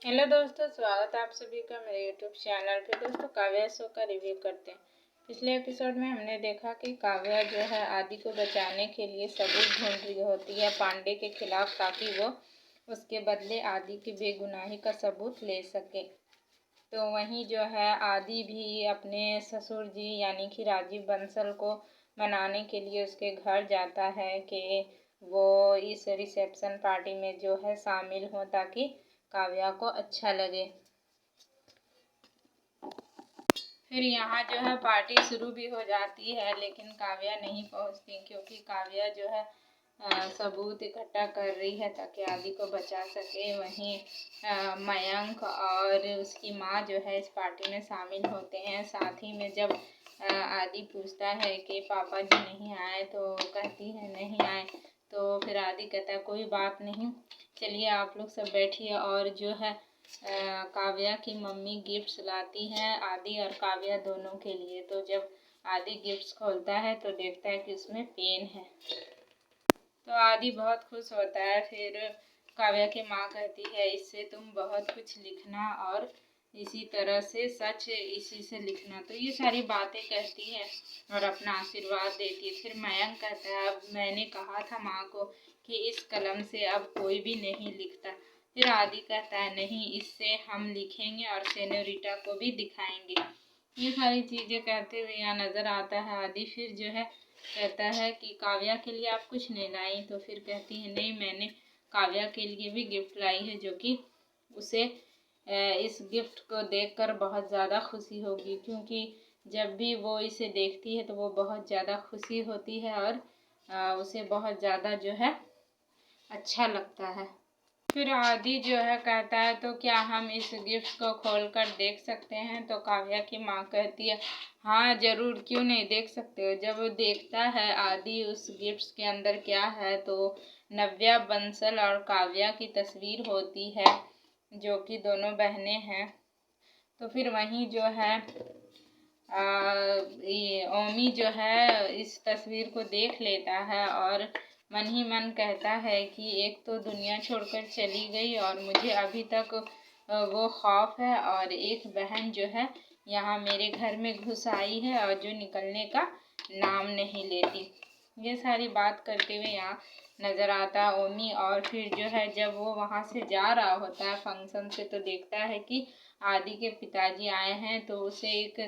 Hello दोस्तों, स्वागत है आप सभी का मेरे यूट्यूब चैनल पे। दोस्तों, काव्या शो का रिव्यू करते हैं। पिछले एपिसोड में हमने देखा कि काव्या जो है आदि को बचाने के लिए सबूत ढूंढ रही होती है पांडे के खिलाफ, ताकि वो उसके बदले आदि की बेगुनाही का सबूत ले सके। तो वहीं जो है आदि भी अपने ससुर जी यानी कि राजीव बंसल को मनाने के लिए उसके घर जाता है कि वो इस रिसेप्शन पार्टी में जो है शामिल हो, ताकि काव्या को अच्छा लगे। फिर यहाँ जो है पार्टी शुरू भी हो जाती है, लेकिन काव्या नहीं पहुँचती, क्योंकि काव्या जो है सबूत इकट्ठा कर रही है ताकि आदि को बचा सके। वहीं मयंक और उसकी माँ जो है इस पार्टी में शामिल होते हैं। साथ ही में जब आदि पूछता है कि पापा जी नहीं आए, तो कहती है नहीं आए। तो फिर आदि कहता है कोई बात नहीं, चलिए आप लोग सब बैठिए। और जो है काव्या की मम्मी गिफ्ट्स लाती हैं आदि और काव्या दोनों के लिए। तो जब आदि गिफ्ट्स खोलता है तो देखता है कि उसमें पेन है, तो आदि बहुत खुश होता है। फिर काव्या की माँ कहती है इससे तुम बहुत कुछ लिखना और इसी तरह से सच इसी से लिखना। तो ये सारी बातें कहती है और अपना आशीर्वाद देती है। फिर मयंक कहता है अब मैंने कहा था माँ को कि इस कलम से अब कोई भी नहीं लिखता। फिर आदि कहता है नहीं, इससे हम लिखेंगे और सेनोरिटा को भी दिखाएंगे। ये सारी चीज़ें कहते हुए यहाँ नज़र आता है आदि। फिर जो है कहता है कि काव्या के लिए आप कुछ नहीं लाई। तो फिर कहती है नहीं, मैंने काव्या के लिए भी गिफ्ट लाई है, जो कि उसे इस गिफ्ट को देखकर बहुत ज़्यादा खुशी होगी, क्योंकि जब भी वो इसे देखती है तो वो बहुत ज़्यादा खुशी होती है और उसे बहुत ज़्यादा जो है अच्छा लगता है। फिर आदि जो है कहता है तो क्या हम इस गिफ्ट को खोलकर देख सकते हैं। तो काव्या की माँ कहती है हाँ जरूर, क्यों नहीं, देख सकते हो। जब वो देखता है आदि उस गिफ्ट के अंदर क्या है, तो नव्या बंसल और काव्या की तस्वीर होती है, जो कि दोनों बहनें हैं। तो फिर वहीं जो है ये ओमी जो है इस तस्वीर को देख लेता है और मन ही मन कहता है कि एक तो दुनिया छोड़कर चली गई और मुझे अभी तक वो खौफ है, और एक बहन जो है यहाँ मेरे घर में घुस आई है और जो निकलने का नाम नहीं लेती। ये सारी बात करते हुए यहाँ नज़र आता ओमी। और फिर जो है जब वो वहाँ से जा रहा होता है फंक्शन से, तो देखता है कि आदि के पिताजी आए हैं। तो उसे एक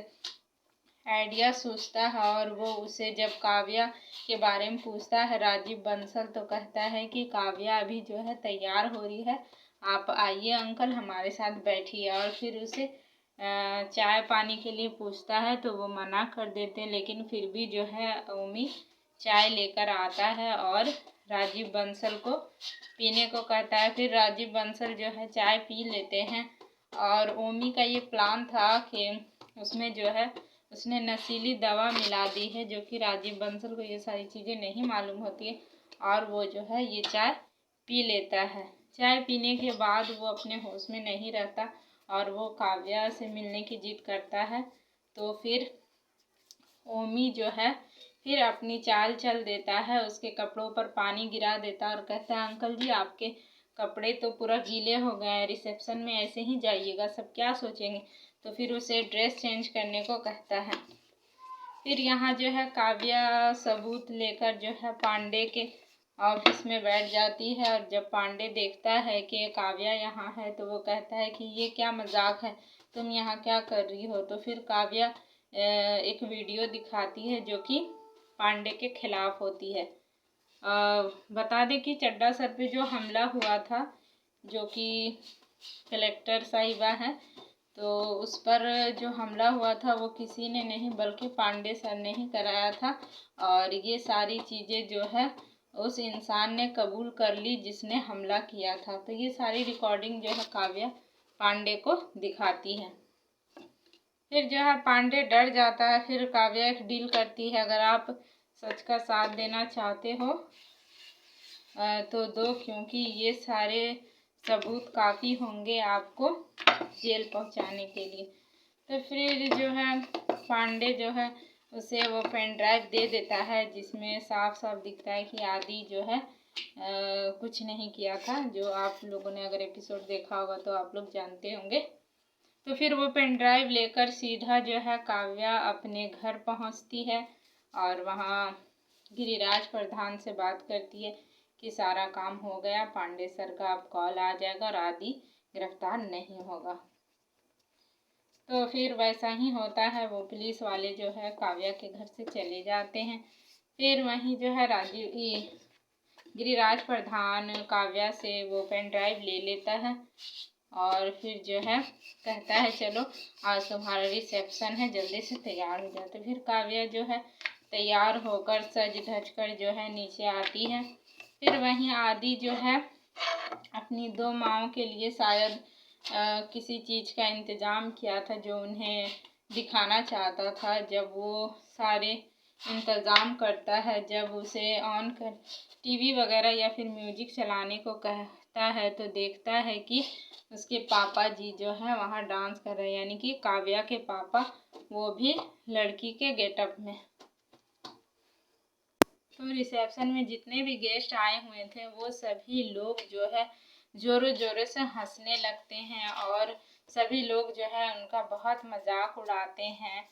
आइडिया सोचता है और वो उसे जब काव्या के बारे में पूछता है राजीव बंसल, तो कहता है कि काव्या अभी जो है तैयार हो रही है, आप आइए अंकल हमारे साथ बैठिए। और फिर उसे चाय पानी के लिए पूछता है तो वो मना कर देते हैं, लेकिन फिर भी जो है ओमी चाय लेकर आता है और राजीव बंसल को पीने को कहता है। फिर राजीव बंसल जो है चाय पी लेते हैं। और ओमी का ये प्लान था कि उसमें जो है उसने नशीली दवा मिला दी है, जो कि राजीव बंसल को ये सारी चीज़ें नहीं मालूम होती है। और वो जो है ये चाय पी लेता है। चाय पीने के बाद वो अपने होश में नहीं रहता और वो काव्या से मिलने की जिद करता है। तो फिर ओमी जो है फिर अपनी चाल चल देता है, उसके कपड़ों पर पानी गिरा देता है और कहता है अंकल जी आपके कपड़े तो पूरा गीले हो गए हैं, रिसेप्शन में ऐसे ही जाइएगा, सब क्या सोचेंगे। तो फिर उसे ड्रेस चेंज करने को कहता है। फिर यहाँ जो है काव्या सबूत लेकर जो है पांडे के ऑफिस में बैठ जाती है। और जब पांडे देखता है कि काव्या यहाँ है, तो वो कहता है कि ये क्या मजाक है, तुम यहाँ क्या कर रही हो। तो फिर काव्या एक वीडियो दिखाती है जो कि पांडे के खिलाफ होती है। बता दें कि चड्ढा सर पे जो हमला हुआ था, जो कि कलेक्टर साहिबा है, तो उस पर जो हमला हुआ था वो किसी ने नहीं बल्कि पांडे सर ने ही कराया था। और ये सारी चीज़ें जो है उस इंसान ने कबूल कर ली जिसने हमला किया था। तो ये सारी रिकॉर्डिंग जो है काव्या पांडे को दिखाती है। फिर जो है पांडे डर जाता है। फिर काव्या एक डील करती है, अगर आप सच का साथ देना चाहते हो तो दो, क्योंकि ये सारे सबूत काफ़ी होंगे आपको जेल पहुंचाने के लिए। तो फिर जो है पांडे जो है उसे वो पेन ड्राइव दे देता है, जिसमें साफ साफ दिखता है कि आदि जो है कुछ नहीं किया था, जो आप लोगों ने अगर एपिसोड देखा होगा तो आप लोग जानते होंगे। तो फिर वो पेन ड्राइव लेकर सीधा जो है काव्या अपने घर पहुंचती है और वहाँ गिरिराज प्रधान से बात करती है कि सारा काम हो गया, पांडे सर का अब कॉल आ जाएगा और आदि गिरफ्तार नहीं होगा। तो फिर वैसा ही होता है, वो पुलिस वाले जो है काव्या के घर से चले जाते हैं। फिर वहीं जो है गिरिराज प्रधान काव्या से वो पेन ड्राइव ले लेता है और फिर जो है कहता है चलो आज तुम्हारा रिसेप्शन है, जल्दी से तैयार हो जाते। फिर काव्या जो है तैयार होकर सज धज कर जो है नीचे आती है। फिर वहीं आदि जो है अपनी 2 माओं के लिए शायद किसी चीज़ का इंतज़ाम किया था जो उन्हें दिखाना चाहता था। जब वो सारे इंतज़ाम करता है, जब उसे ऑन कर टीवी वगैरह या फिर म्यूजिक चलाने को कहता है तो देखता है कि उसके पापा जी जो है वहाँ डांस कर रहे हैं, यानी कि काव्या के पापा, वो भी लड़की के गेटअप में। तो रिसेप्शन में जितने भी गेस्ट आए हुए थे वो सभी लोग जो है ज़ोरों ज़ोरों से हंसने लगते हैं और सभी लोग जो है उनका बहुत मजाक उड़ाते हैं,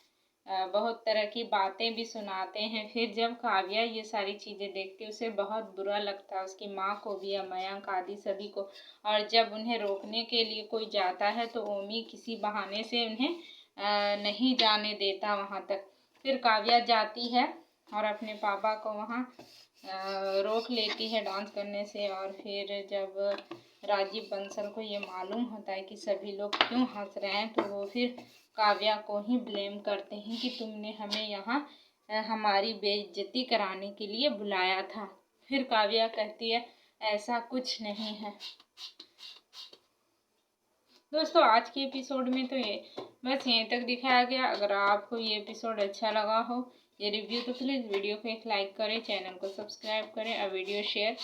बहुत तरह की बातें भी सुनाते हैं। फिर जब काव्या ये सारी चीज़ें देखती है उसे बहुत बुरा लगता है, उसकी माँ को भी या मयंक आदि सभी को। और जब उन्हें रोकने के लिए कोई जाता है तो ओमी किसी बहाने से उन्हें नहीं जाने देता वहाँ तक। फिर काव्या जाती है और अपने पापा को वहाँ रोक लेती है डांस करने से। और फिर जब राजीव बंसल को ये मालूम होता है कि सभी लोग क्यों हंस रहे हैं तो वो फिर काव्या को ही ब्लेम करते हैं कि तुमने हमें यहाँ हमारी बेइज्जती कराने के लिए बुलाया था। फिर काव्या कहती है ऐसा कुछ नहीं है। दोस्तों आज के एपिसोड में तो ये बस यहीं तक दिखाया गया। अगर आपको ये एपिसोड अच्छा लगा हो, ये रिव्यू, तो प्लीज़ वीडियो को एक लाइक करें, चैनल को सब्सक्राइब करें और वीडियो शेयर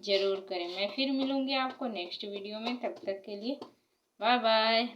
ज़रूर करें। मैं फिर मिलूँगी आपको नेक्स्ट वीडियो में, तब तक के लिए बाय बाय।